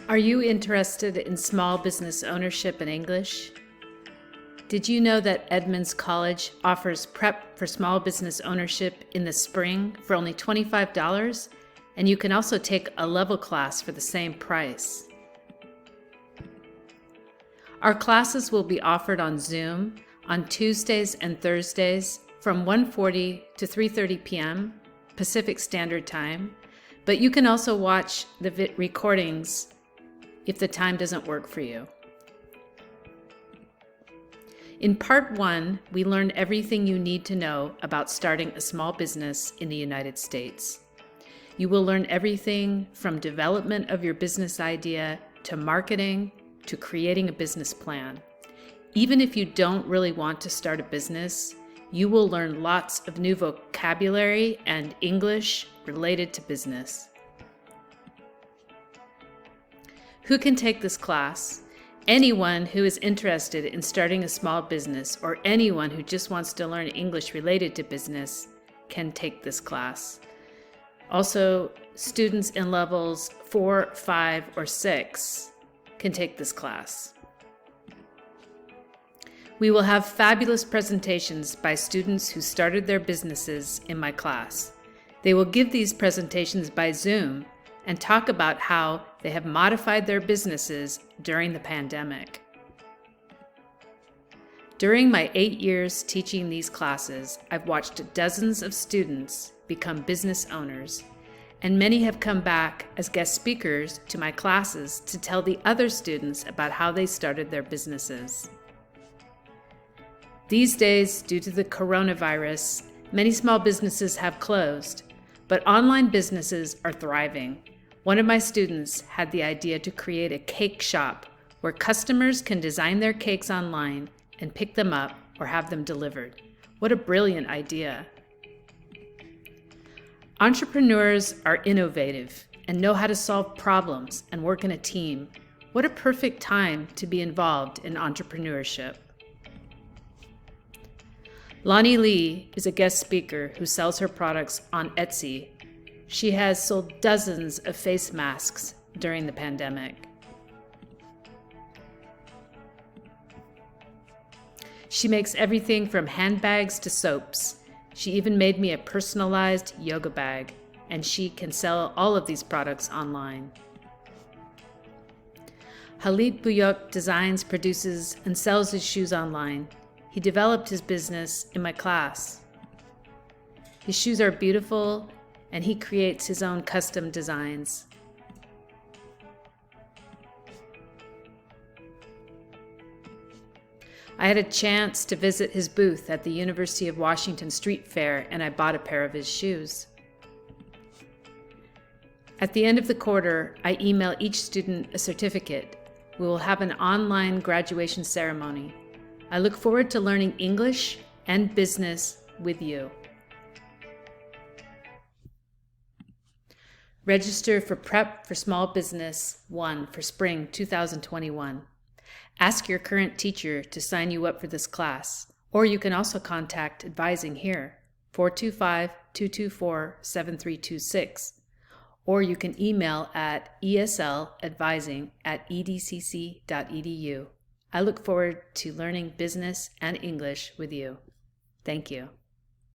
Are you interested in small business ownership and English? Did you know that Edmonds College offers prep for small business ownership in the spring for only $25? And you can also take a level class for the same price. Our classes will be offered on Zoom on Tuesdays and Thursdays from 1:40 to 3:30 p.m. Pacific Standard Time, but you can also watch the recordings if the time doesn't work for you. In Part 1, we learn everything you need to know about starting a small business in the United States. You will learn everything from development of your business idea to marketing to creating a business plan. Even if you don't really want to start a business, you will learn lots of new vocabulary and English related to business. Who can take this class? Anyone who is interested in starting a small business or anyone who just wants to learn English related to business can take this class. Also, students in levels 4, 5, or 6 can take this class. We will have fabulous presentations by students who started their businesses in my class. They will give these presentations by Zoom and talk about how they have modified their businesses during the pandemic. During my 8 years teaching these classes, I've watched dozens of students become business owners, and many have come back as guest speakers to my classes to tell the other students about how they started their businesses. These days, due to the coronavirus, many small businesses have closed, but online businesses are thriving. One of my students had the idea to create a cake shop where customers can design their cakes online and pick them up or have them delivered. What a brilliant idea. Entrepreneurs are innovative and know how to solve problems and work in a team. What a perfect time to be involved in entrepreneurship. Lonnie Lee is a guest speaker who sells her products on Etsy. She has sold dozens of face masks during the pandemic. She makes everything from handbags to soaps. She even made me a personalized yoga bag, and she can sell all of these products online. Halit Buyok designs, produces, and sells his shoes online. He developed his business in my class. His shoes are beautiful, and he creates his own custom designs. I had a chance to visit his booth at the University of Washington Street Fair, and I bought a pair of his shoes. At the end of the quarter, I email each student a certificate. We will have an online graduation ceremony. I look forward to learning English and business with you. Register for Prep for Small Business 1 for spring 2021. Ask your current teacher to sign you up for this class, or you can also contact Advising here, 425-224-7326, or you can email at esladvising@edcc.edu. I look forward to learning business and English with you. Thank you.